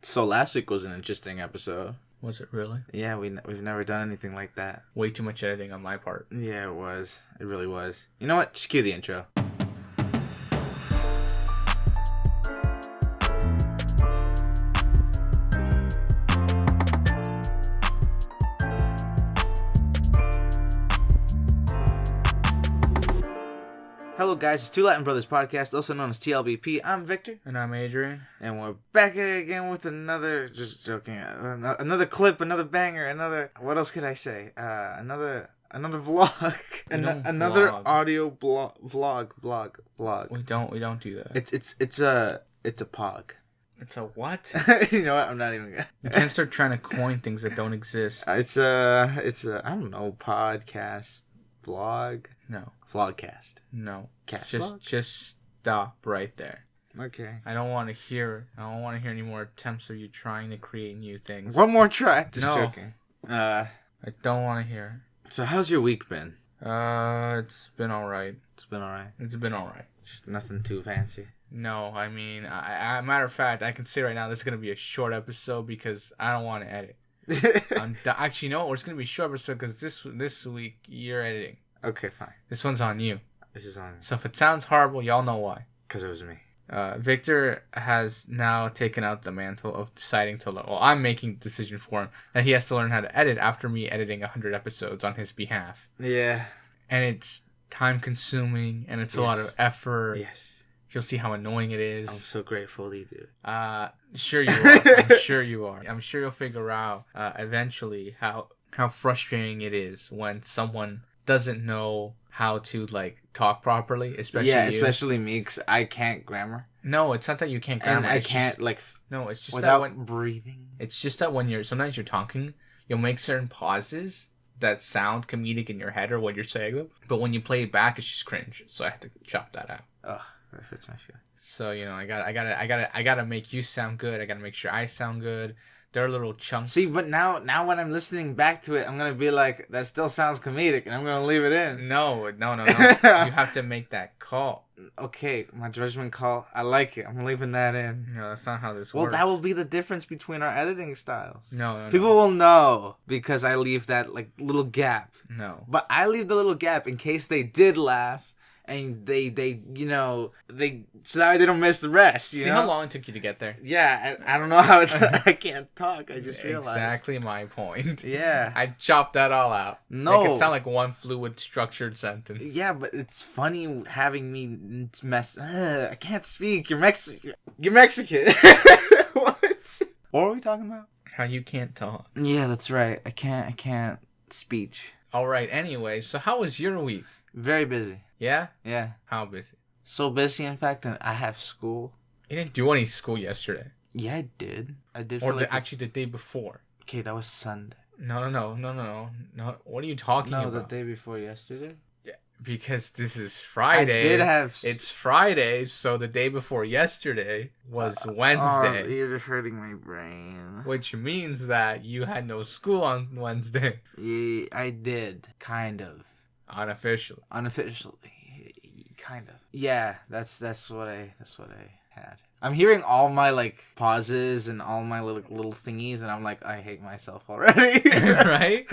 So last week was an interesting episode. Was it really? Yeah, we've never done anything like that. Way too much editing on my part. Yeah, it was. It really was. You know what? Just cue the intro. Hello guys, it's Two Latin Brothers Podcast, also known as T.L.B.P. I'm Victor. And I'm Adrian. And we're back at it again with another, just joking, another clip, another banger, another, what else could I say? Another vlog. Another vlog. audio vlog. We don't do that. It's a pog. It's a what? You know what? I'm not even gonna. You can't start trying to coin things that don't exist. It's a I don't know, podcast, blog. No. Vlogcast. No. Cast Just stop right there. Okay. I don't want to hear any more attempts of you trying to create new things. One more try. Just No. joking. I don't want to hear. So how's your week been? It's been alright. It's been alright. It's been alright. Just nothing too fancy. No, I mean, I matter of fact, I can say right now this is going to be a short episode because I don't want to edit. Actually, no, it's going to be a short episode because this week you're editing. Okay, fine. This one's on you. This is on me. So if it sounds horrible, y'all know why. Because it was me. Victor has now taken out the mantle of deciding to learn. Well, I'm making the decision for him that he has to learn how to edit after me editing 100 episodes on his behalf. Yeah. And it's time consuming and it's a lot of effort. Yes. You'll see how annoying it is. I'm so grateful you do. Sure you are. I'm sure you are. I'm sure you'll figure out eventually how frustrating it is when someone doesn't know how to talk properly, especially especially me, because I can't grammar. No, it's not that you can't grammar. And I can't no, it's just without that when breathing. It's just that when sometimes you're talking, you'll make certain pauses that sound comedic in your head or what you're saying them, but when you play it back, it's just cringe. So I have to chop that out. Ugh, that hurts my feelings. So I gotta make you sound good. I gotta make sure I sound good. There are little chunks. See, but now when I'm listening back to it, I'm gonna be like, that still sounds comedic, and I'm gonna leave it in. No. You have to make that call. Okay, my judgment call. I like it. I'm leaving that in. No, that's not how this Well, works. that will be the difference between our editing styles. No. People will know because I leave that little gap. No. But I leave the little gap in case they did laugh. And they so that they don't miss the rest. You See know? how long it took you to get there? Yeah, I don't know how it's. I can't talk. I just realized. Exactly my point. Yeah, I chopped that all out. No, Make it sound like one fluid, structured sentence. Yeah, but it's funny having me mess. I can't speak. You're Mexican. What? What are we talking about? How you can't talk. Yeah, that's right. I can't speech. All right. Anyway, so how was your week? Very busy. Yeah? Yeah. How busy? So busy, in fact, that I have school. You didn't do any school yesterday. Yeah, I did. Or actually the day before. Okay, that was Sunday. No. What are you talking about? No, the day before yesterday. Yeah, because this is Friday. I did have... It's Friday, so the day before yesterday was Wednesday. Oh, you're just hurting my brain. Which means that you had no school on Wednesday. Yeah, I did. Kind of. Unofficially, kind of. Yeah, that's what I had. I'm hearing all my pauses and all my little thingies, and I'm like, I hate myself already. Right?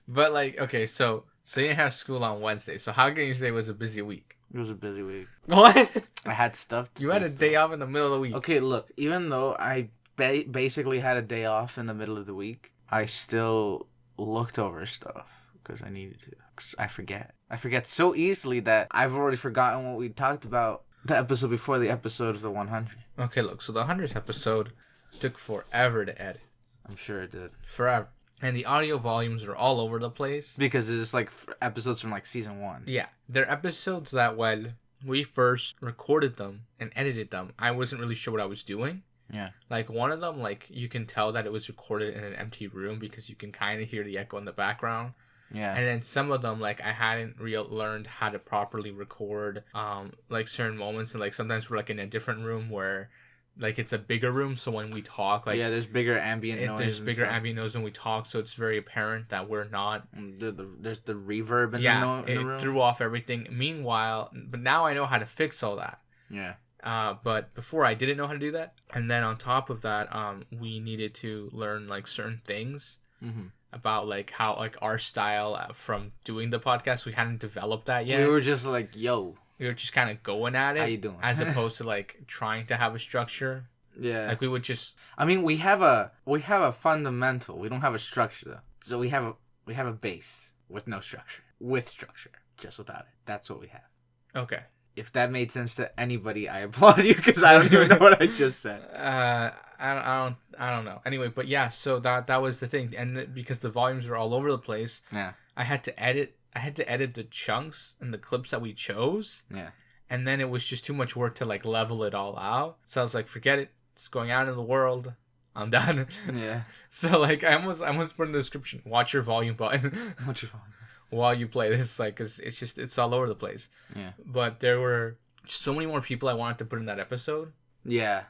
But okay, so you didn't have school on Wednesday. So how can you say it was a busy week? It was a busy week. What? I had stuff. You had a day off in the middle of the week. Okay, look. Even though I basically had a day off in the middle of the week, I still looked over stuff. Because I needed to. Cause I forget so easily that I've already forgotten what we talked about the episode before the episode of the 100. Okay, look. So the 100th episode took forever to edit. I'm sure it did. Forever. And the audio volumes are all over the place. Because it's just episodes from season 1. Yeah. They're episodes that when we first recorded them and edited them, I wasn't really sure what I was doing. Yeah. One of them, you can tell that it was recorded in an empty room because you can kind of hear the echo in the background. Yeah. And then some of them, I hadn't learned how to properly record, certain moments. And, sometimes we're, in a different room where, it's a bigger room. So when we talk, yeah, there's bigger ambient noise. There's bigger ambient noise when we talk. So it's very apparent that we're not... There's the reverb in the room. It threw off everything. Meanwhile, but now I know how to fix all that. Yeah. But before I didn't know how to do that. And then on top of that, we needed to learn like certain things about like how like our style from doing the podcast. We hadn't developed that yet. We were just like, yo. We were just kind of going at it. How you doing? As opposed to like trying to have a structure. Yeah. Like we would just. I mean, we have a fundamental. We don't have a structure though. So we have a base with no structure. With structure, just without it. That's what we have. Okay. If that made sense to anybody, I applaud you because I don't even know what I just said. I don't know. Anyway, but yeah, so that was the thing, and because the volumes were all over the place, yeah, I had to edit the chunks and the clips that we chose. Yeah. And then it was just too much work to like level it all out. So I was like, forget it. It's going out in the world. I'm done. Yeah. So like I almost put in the description, watch your volume button. Watch your volume. While you play this, like, cause it's all over the place. Yeah. But there were so many more people I wanted to put in that episode. Yeah.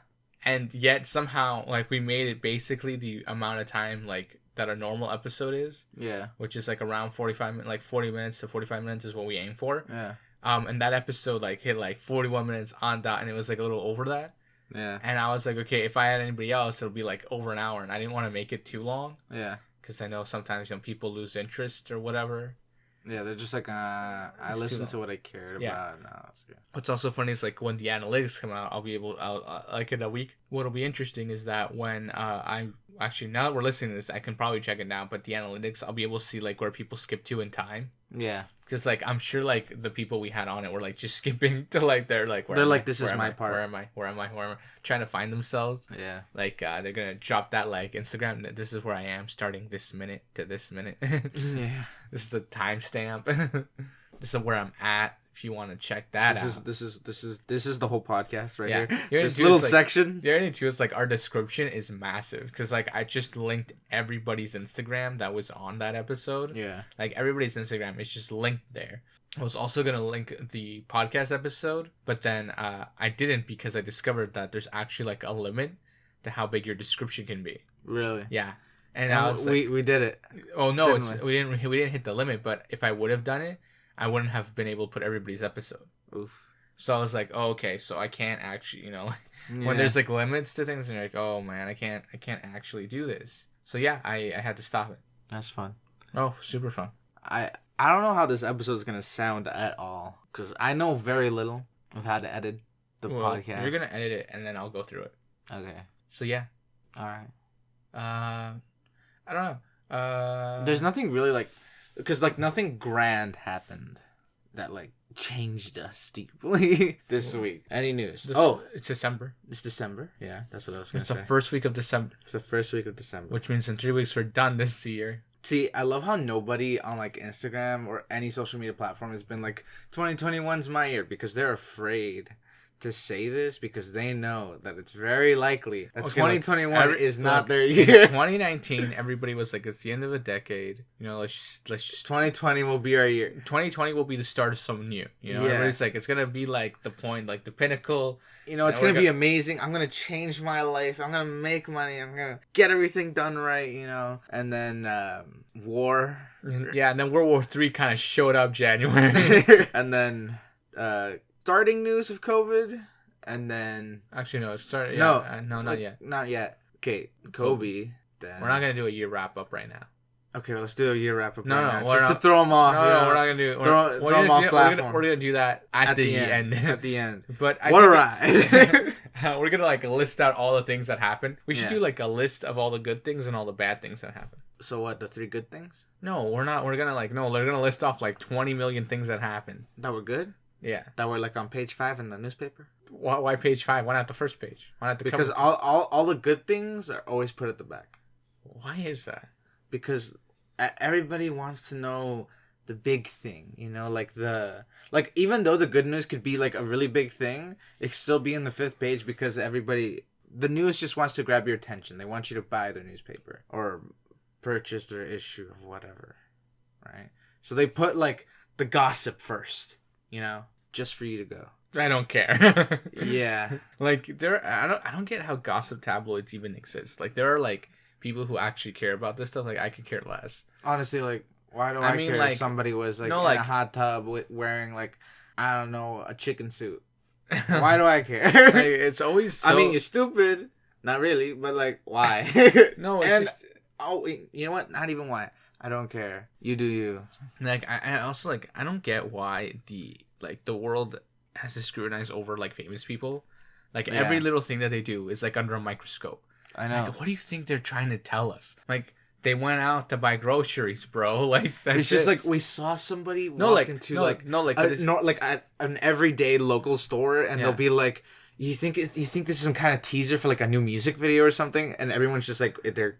And yet somehow like we made it basically the amount of time like that a normal episode is. Yeah. Which is like around 40 minutes to 45 minutes is what we aim for. Yeah. And that episode like hit like 41 minutes on dot, and it was like a little over that. Yeah. And I was like, okay, if I had anybody else, it'll be like over an hour, and I didn't want to make it too long. Yeah. Because I know sometimes people lose interest or whatever. Yeah, they're just like, I listened to what I cared about. No, what's also funny is like when the analytics come out, I'll like in a week. What'll be interesting is that when I actually, now that we're listening to this, I can probably check it now. But the analytics, I'll be able to see like where people skip to in time. Yeah. Because like I'm sure like the people we had on it were like just skipping to like they're like this is my part. Where am I trying to find themselves. Yeah. Like they're gonna drop that like Instagram. This is where I am starting this minute to this minute. Yeah. This is the timestamp. This is where I'm at. If you want to check that out. This is the whole podcast right here. This little section. The other thing too is like our description is massive because like I just linked everybody's Instagram that was on that episode. Yeah. Like everybody's Instagram is just linked there. I was also gonna link the podcast episode, but then I didn't because I discovered that there's actually like a limit to how big your description can be. Really? Yeah. And I was like, we did it. Oh no, we didn't hit the limit. But if I would have done it, I wouldn't have been able to put everybody's episode. Oof. So I was like, oh, okay, so I can't actually, when there's like limits to things, and you're like, oh man, I can't actually do this. So yeah, I had to stop it. That's fun. Oh, super fun. I don't know how this episode is gonna sound at all because I know very little of how to edit the podcast. You're gonna edit it, and then I'll go through it. Okay. So yeah. All right. I don't know. There's nothing really like. Because, like, nothing grand happened that, like, changed us deeply this week. Any news? It's December. It's December. Yeah, that's what I was going to say. It's the first week of December. It's the first week of December. Which means in 3 weeks we're done this year. See, I love how nobody on, like, Instagram or any social media platform has been like, 2021's my year, because they're afraid to say this because they know that it's very likely that 2021 is not their year. 2019, everybody was like, it's the end of a decade. Let's just 2020 will be our year. 2020 will be the start of something new. Everybody's like, it's gonna be like the point, like the pinnacle. It's gonna be amazing. I'm gonna change my life. I'm gonna make money. I'm gonna get everything done right. And then war. Yeah, and then World War III kind of showed up January. And then starting news of COVID, and then actually no, it started. Yeah, no, not yet. Not yet. Okay, Kobe. Then we're not gonna do a year wrap up right now. Okay, well, let's do a year wrap up. To throw them off. No, we're not gonna do. Throw them off platform. We're gonna do that at the end. At the end. But what a ride! We're gonna like list out all the things that happened. We should do like a list of all the good things and all the bad things that happened. So what? The 3 good things? No, we're not. We're gonna they're gonna list off like 20 million things that happened. That were good. Yeah. That were like on page 5 in the newspaper. Why page 5? Why not the first page? Why not the because all the good things are always put at the back. Why is that? Because everybody wants to know the big thing, like even though the good news could be like a really big thing, it could still be in the 5th page because the news just wants to grab your attention. They want you to buy their newspaper or purchase their issue of whatever, right? So they put like the gossip first, just for you to go. I don't care. Yeah. Like I don't get how gossip tabloids even exist. Like there are like people who actually care about this stuff. Like I could care less. Honestly, like why do I care if somebody was like in a hot tub wearing like, I don't know, a chicken suit? Why do I care? Like, it's always. So... I mean, you're stupid. Not really, but like, why? No, it's and, just. Oh, you know what? Not even why. I don't care. You do you. Like, I also like. I don't get why the world has to scrutinize over like famous people. Like every little thing that they do is like under a microscope. I know. Like, what do you think they're trying to tell us? Like, they went out to buy groceries, bro. Like, that's it's just like we saw somebody walk into an everyday local store, and they'll be like, "You think this is some kind of teaser for like a new music video or something?" And everyone's just like, they're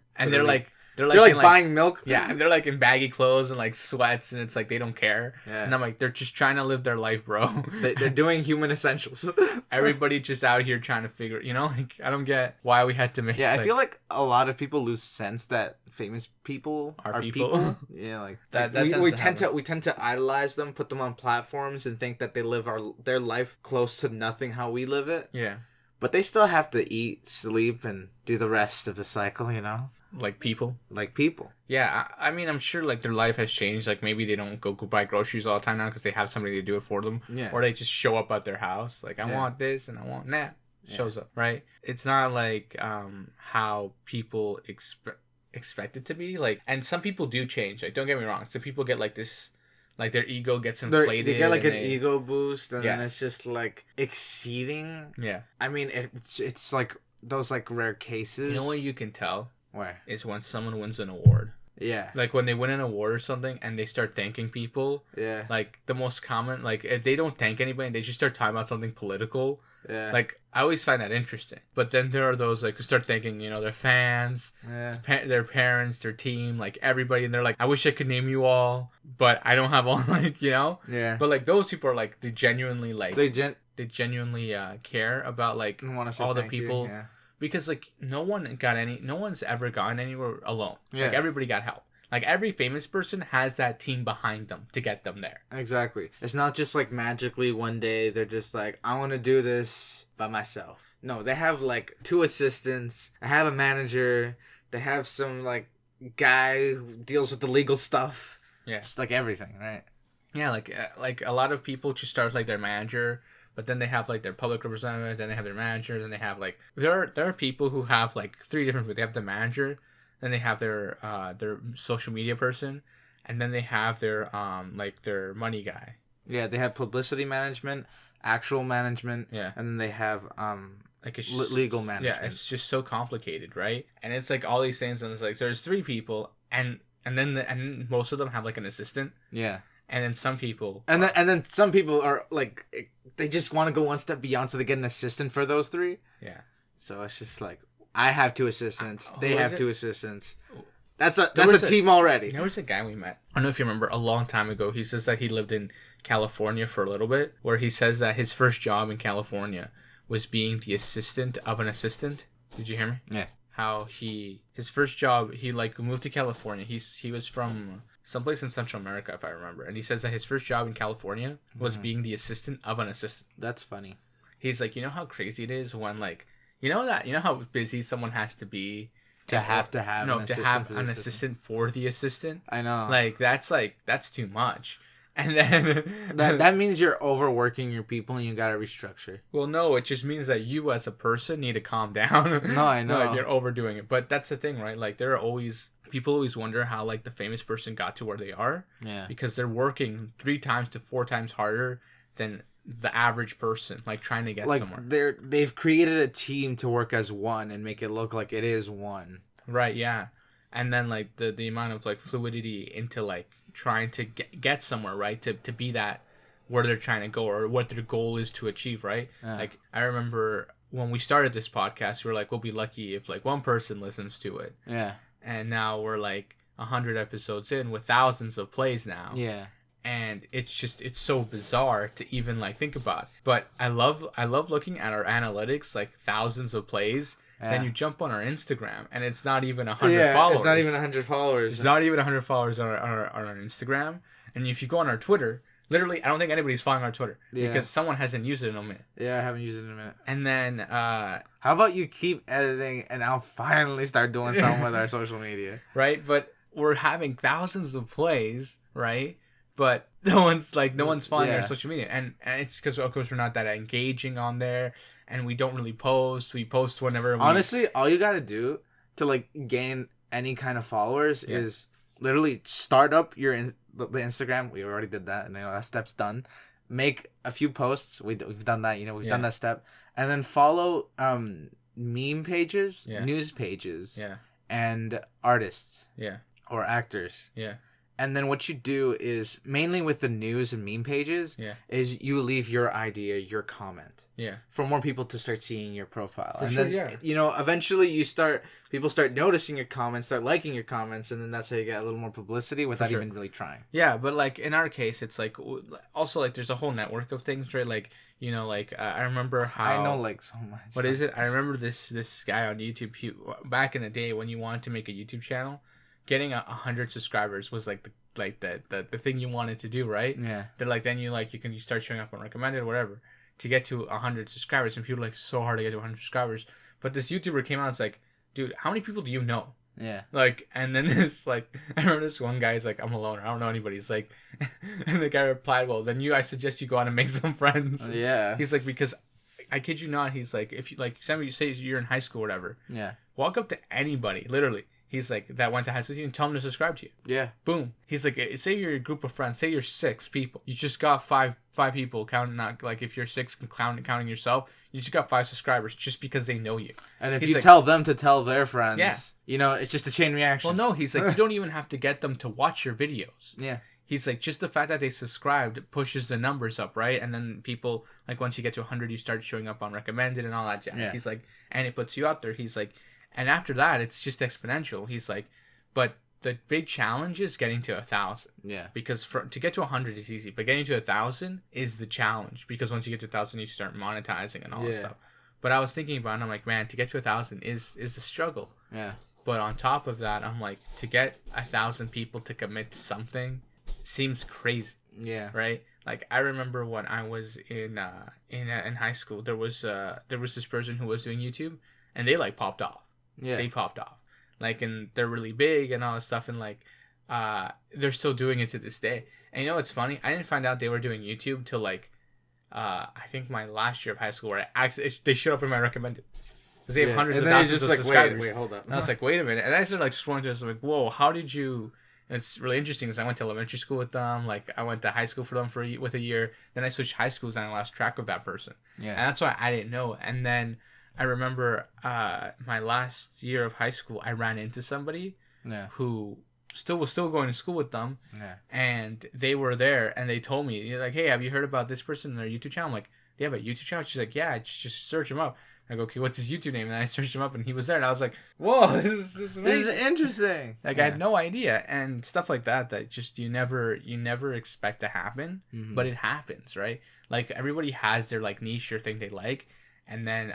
buying milk. Yeah, and they're like in baggy clothes and like sweats, and it's like they don't care. Yeah. And I'm like, they're just trying to live their life, bro. They're doing human essentials. Everybody just out here trying to figure, like, I don't get why we had to make. Yeah, I feel like a lot of people lose sense that famous people are people. Yeah, like that. We tend to idolize them, put them on platforms, and think that they live their life close to nothing how we live it. Yeah. But they still have to eat, sleep, and do the rest of the cycle, Like people. Yeah, I mean, I'm sure, like, their life has changed. Like, maybe they don't go buy groceries all the time now because they have somebody to do it for them. Yeah. Or they just show up at their house. Like, I want this and I want that. Shows up, right? It's not like how people expect it to be. Like, and some people do change. Like, don't get me wrong. Some people get, like, this... Like, their ego gets inflated. They get, like, an ego boost, and then it's just, like, exceeding. Yeah. I mean, it's like, those, like, rare cases. You know what you can tell? Where? Is when someone wins an award. Yeah. Like, when they win an award or something, and they start thanking people. Yeah. Like, the most common... Like, if they don't thank anybody, and they just start talking about something political... Yeah. Like, I always find that interesting. But then there are those, like, who start thanking, their fans, their parents, their team, like, everybody. And they're like, I wish I could name you all, but I don't have all, like, Yeah. But, like, those people are, like, they genuinely, like... They genuinely care about, like, all the people. Yeah. Because, like, no one's ever gotten anywhere alone. Yeah. Like, everybody got help. Like, every famous person has that team behind them to get them there. Exactly. It's not just, like, magically one day they're just like, I want to do this by myself. No, they have, like, 2 assistants. They have a manager. They have some, like, guy who deals with the legal stuff. Yeah. Just, like, everything, right? Yeah, like a lot of people just start, like, their manager... But then they have, like, their public representative, then they have their manager, then they have, like... There are people who have, like, 3 different people. They have the manager, then they have their social media person, and then they have their, their money guy. Yeah, they have publicity management, actual management, and then they have, like, legal management. Yeah, it's just so complicated, right? And it's, like, all these things, and it's, like, there's 3 people, and then most of them have, like, an assistant. Yeah. And then some people... And then some people are, like... They just want to go one step beyond, so they get an assistant for those 3. Yeah. So it's just like, I have 2 assistants. They have 2 assistants. That's a team already. There was a guy we met. I don't know if you remember, a long time ago. He says that he lived in California for a little bit, where he says that his first job in California was being the assistant of an assistant. Did you hear me? Yeah. How his first job, he like moved to California. He was from someplace in Central America, if I remember. And he says that his first job in California was being the assistant of an assistant. That's funny. He's like, you know how crazy it is when, like, you know how busy someone has to be to have an assistant for the assistant. I know. Like, that's too much. And then that means you're overworking your people and you gotta restructure. Well, no, it just means that you as a person need to calm down. No, I know. Like, you're overdoing it. But that's the thing, right? Like, people always wonder how, like, the famous person got to where they are. Yeah. Because they're working 3 times to 4 times harder than the average person, like, trying to get somewhere. They've created a team to work as one and make it look like it is one. Right, yeah. And then, like, the amount of, like, fluidity into, like, trying to get somewhere, right? To be that where they're trying to go or what their goal is to achieve, right? Like, I remember when we started this podcast, we were like, we'll be lucky if, like, 1 person listens to it. Yeah. And now we're, like, 100 episodes in with thousands of plays now. Yeah. And it's so bizarre to even, like, think about. But I love looking at our analytics, like, thousands of plays. Yeah. Then you jump on our Instagram, and it's not even 100 followers. It's not even 100 followers. It's not even 100 followers on our Instagram. And if you go on our Twitter, literally, I don't think anybody's following our Twitter. Yeah. Because someone hasn't used it in a minute. Yeah, I haven't used it in a minute. And then... how about you keep editing, and I'll finally start doing something with our social media. Right? But we're having thousands of plays, right? But no one's following Yeah. our social media, and it's because of course we're not that engaging on there, and we don't really post. We post whenever. Honestly, all you gotta do to like gain any kind of followers is literally start up the Instagram. We already did that, and that step's done. Make a few posts. We've done that. We've done that step, and then follow meme pages, news pages, and artists, or actors, And then what you do is, mainly with the news and meme pages, is you leave your idea, your comment. For more people to start seeing your profile. Eventually people start noticing your comments, start liking your comments, and then that's how you get a little more publicity without even really trying. Yeah, but like in our case, it's like, also like there's a whole network of things, right? Like, I remember how... I know like so much. What is it? I remember this guy on YouTube, back in the day when you wanted to make a YouTube channel, getting 100 subscribers was like the thing you wanted to do, right? Yeah. They're like, then you start showing up on recommended or whatever to get to 100 subscribers, and people like so hard to get to 100 subscribers. But this YouTuber came out, it's like, dude, how many people do you know? Yeah. Like, and then this, like, I remember this one guy's like, I'm a loner, I don't know anybody. He's like, and the guy replied, well, then I suggest you go out and make some friends. Yeah. He's like, because I kid you not, he's like, if you like, somebody say you're in high school or whatever. Yeah. Walk up to anybody, literally. He's like, that went to high school with you, and tell them to subscribe to you. Yeah. Boom. He's like, say you're a group of friends, say you're 6 people. You just got five people, counting, not like if you're 6 counting yourself, you just got 5 subscribers just because they know you. And if you tell them to tell their friends, it's just a chain reaction. Well, no, he's like, you don't even have to get them to watch your videos. Yeah. He's like, just the fact that they subscribed pushes the numbers up, right? And then people, like, once you get to 100, you start showing up on recommended and all that jazz. Yeah. He's like, and it puts you out there. He's like, and after that, it's just exponential. He's like, but the big challenge is getting to 1,000. Yeah. Because to get to 100 is easy, but getting to 1,000 is the challenge. Because once you get to 1,000, you start monetizing and all that stuff. But I was thinking about it, and I'm like, man, to get to 1,000 is a struggle. Yeah. But on top of that, I'm like, to get 1,000 people to commit to something seems crazy. Yeah. Right. Like, I remember when I was in high school, there was this person who was doing YouTube, and they like popped off. Yeah. They popped off. Like, and they're really big and all this stuff, and like, they're still doing it to this day. And you know what's funny? I didn't find out they were doing YouTube till like, I think my last year of high school, where they showed up in my recommended. Because they have hundreds of thousands of subscribers. Wait, hold up. And I was like, wait a minute. And I started like scrolling through this, like, whoa, how did you... It's really interesting because I went to elementary school with them. Like, I went to high school for them with a year. Then I switched high schools and I lost track of that person. Yeah. And that's why I didn't know. And then I remember my last year of high school, I ran into somebody who was still going to school with them. Yeah. And they were there and they told me, like, hey, have you heard about this person in their YouTube channel? I'm like, they have a YouTube channel? She's like, yeah, just search him up. I go, okay, what's his YouTube name? And I searched him up, and he was there, and I was like, whoa, this is amazing. This is interesting. Like, I had no idea, and stuff like that just you never expect to happen, but it happens, right? Like, everybody has their, like, niche or thing they like, and then,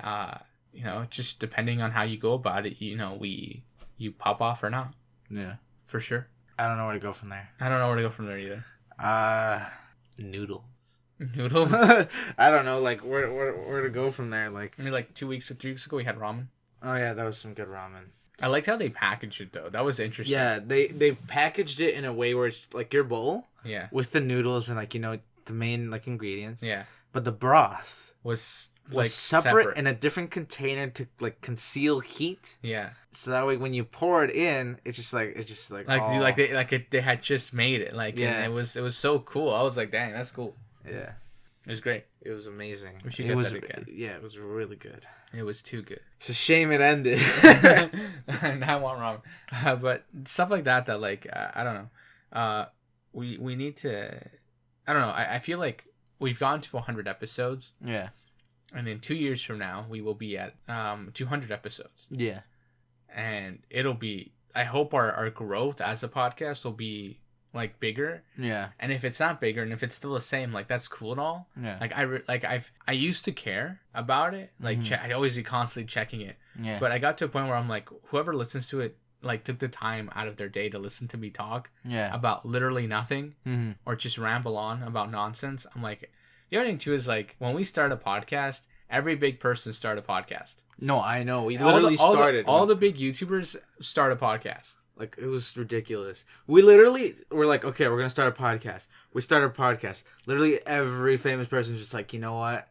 just depending on how you go about it, you pop off or not. Yeah. For sure. I don't know where to go from there. I don't know where to go from there either. Noodles. Noodles? I don't know, like, where to go from there. Like, I mean, like 2 weeks or 3 weeks ago, we had ramen. Oh, yeah, that was some good ramen. I liked how they packaged it, though. That was interesting. Yeah, they packaged it in a way where it's, like, your bowl. Yeah. With the noodles and, like, the main, like, ingredients. Yeah. But the broth was like separate in a different container to, like, conceal heat. Yeah. So that way, when you pour it in, it's just like they had just made it. Like, yeah. And it was so cool. I was like, dang, that's cool. Yeah. It was great. It was amazing. We should get that again. Yeah, it was really good. It was too good. It's a shame it ended. And I want ramen. But stuff like that, like, I don't know. We need to... I don't know. I feel like we've gone to 100 episodes. Yeah. And in 2 years from now, we will be at 200 episodes. Yeah. And it'll be... I hope our growth as a podcast will be... like bigger, yeah. And if it's not bigger, and if it's still the same, like, that's cool and all. Yeah. Like I used to care about it. Like I'd always be constantly checking it. Yeah. But I got to a point where I'm like, whoever listens to it, like, took the time out of their day to listen to me talk. Yeah. About literally nothing, or just ramble on about nonsense. I'm like, the other thing too is, like, when we start a podcast, every big person start a podcast. No, I know. We literally started. All the big YouTubers start a podcast. Like, it was ridiculous. We literally were like, okay, we're going to start a podcast. We started a podcast. Literally every famous person is just like, you know what?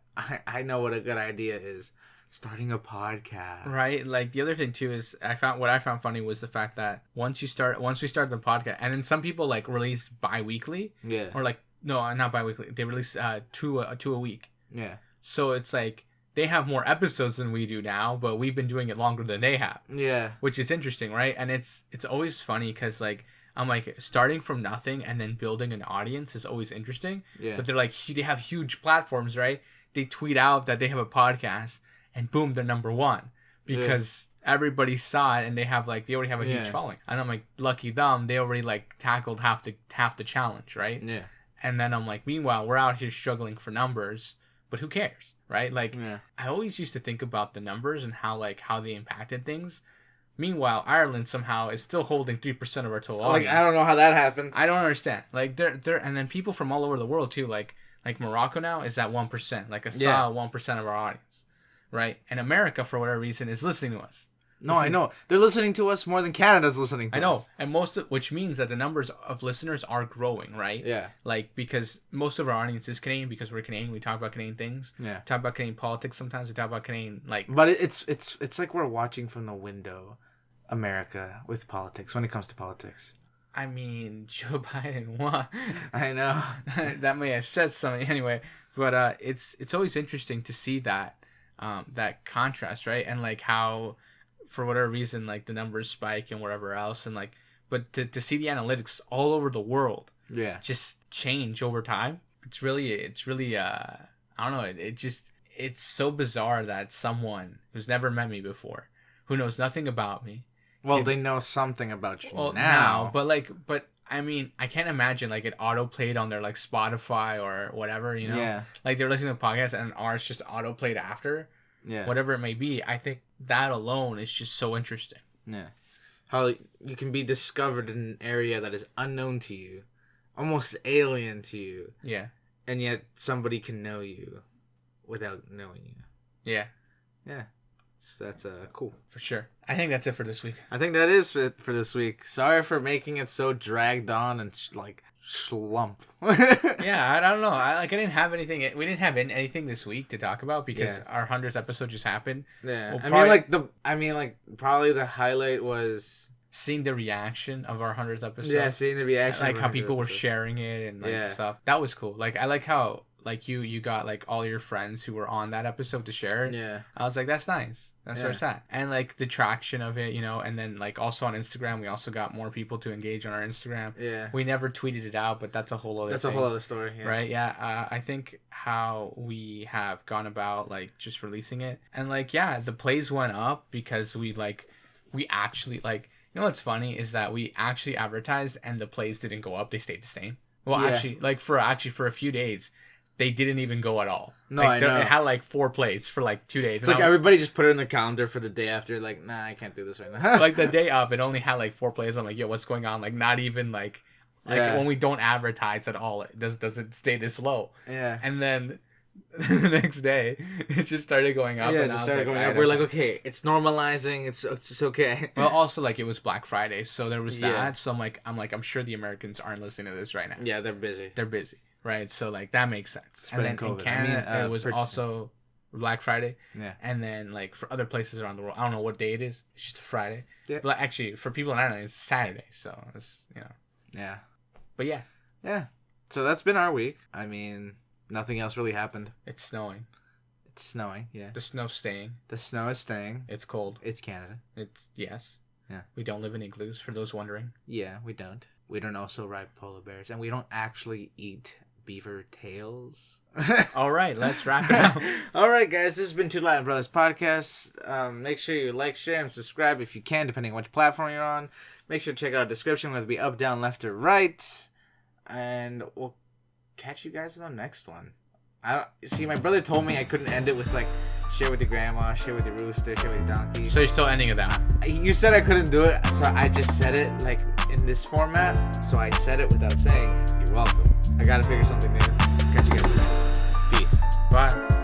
I know what a good idea is. Starting a podcast. Right? Like, the other thing, too, is what I found funny was the fact that once we started the podcast, and then some people, like, release bi-weekly. Yeah. Or, like, no, not bi-weekly. They release two a week. Yeah. So it's like, they have more episodes than we do now, but we've been doing it longer than they have. Yeah. Which is interesting, right? And it's always funny because, like, I'm like, starting from nothing and then building an audience is always interesting. Yeah. But they're like, they have huge platforms, right? They tweet out that they have a podcast and boom, they're number one because everybody saw it and they already have a huge following. And I'm like, lucky them, they already like tackled half the challenge, right? Yeah. And then I'm like, meanwhile, we're out here struggling for numbers, but who cares, right? Like, I always used to think about the numbers and how they impacted things. Meanwhile, Ireland somehow is still holding 3% of our total audience. Like, I don't know how that happened. I don't understand. Like, they're and then people from all over the world too. Like Morocco now is at 1%. Like, a solid 1% of our audience, right? And America, for whatever reason, is listening to us. No, I know. They're listening to us more than Canada's listening to us. I know. And which means that the numbers of listeners are growing, right? Yeah. Like, because most of our audience is Canadian because we're Canadian. We talk about Canadian things. Yeah. We talk about Canadian politics sometimes. We talk about Canadian, like... But it's like we're watching from the window, America, with politics, when it comes to politics. I mean, Joe Biden won. I know. That may have said something anyway. But it's always interesting to see that contrast, right? And, like, how... for whatever reason, like, the numbers spike and whatever else, and like, but to see the analytics all over the world, just change over time. It's really I don't know. It's so bizarre that someone who's never met me before, who knows nothing about me, they know something about you now. But I mean, I can't imagine like it auto played on their like Spotify or whatever, you know? Yeah. Like they're listening to a podcast and ours just auto played after. Yeah. Whatever it may be, I think that alone is just so interesting. Yeah. How you can be discovered in an area that is unknown to you, almost alien to you. Yeah. And yet somebody can know you without knowing you. Yeah. Yeah. So that's cool. For sure. I think that's it for this week. I think that is it for this week. Sorry for making it so dragged on and slump. Yeah, I don't know. I didn't have anything. We didn't have anything this week to talk about because our 100th episode just happened. Yeah, we'll probably the highlight was seeing the reaction of our 100th episode. Yeah, seeing the reaction, like how people were sharing it and stuff. That was cool. Like I like how like you got like all your friends who were on that episode to share it. Yeah, I was like, that's nice. That's where it's at. And like the traction of it, you know, and then like also on Instagram, we also got more people to engage on our Instagram. Yeah, we never tweeted it out, but that's a whole other a whole other story. Yeah. Right? Yeah. I think how we have gone about like just releasing it, and like the plays went up because we actually like, you know what's funny is that we actually advertised and the plays didn't go up; they stayed the same. Well, actually for a few days. They didn't even go at all. No, I know. It had like 4 plays for like 2 days. It's like everybody just put it in the calendar for the day after. Like, nah, I can't do this right now. Like the day of, it only had like 4 plays. I'm like, yo, what's going on? Like, not even like when we don't advertise at all, does it stay this low? Yeah. And then the next day, it just started going up. Yeah, and it just started going up. We're like, okay, it's normalizing. It's okay. Well, also like it was Black Friday, so there was that. So I'm sure the Americans aren't listening to this right now. Yeah, they're busy. Right, so like that makes sense. And then COVID. In Canada, it was also Black Friday. Yeah. And then like for other places around the world, I don't know what day it is. It's just a Friday. Yeah. But actually, for people in Ireland, it's Saturday. So it's Yeah. But yeah. Yeah. So that's been our week. I mean, nothing else really happened. It's snowing. Yeah. The snow's staying. The snow is staying. It's cold. It's Canada. Yes. Yeah. We don't live in igloos, for those wondering. Yeah, we don't. We don't also ride polar bears, and we don't actually eat beaver tails. All right, let's wrap it up. All right, guys, this has been Two Latin Brothers Podcast. Make sure you like, share, and subscribe if you can, depending on which platform you're on. Make sure to check out our description, whether it be up, down, left, or right. And we'll catch you guys in the next one. See, my brother told me I couldn't end it with like share with your grandma, share with your rooster, share with your donkey. So you're still ending with that? You said I couldn't do it, so I just said it like in this format. So I said it without saying it. You're welcome. I gotta figure something new. Catch you guys later. Peace. Bye.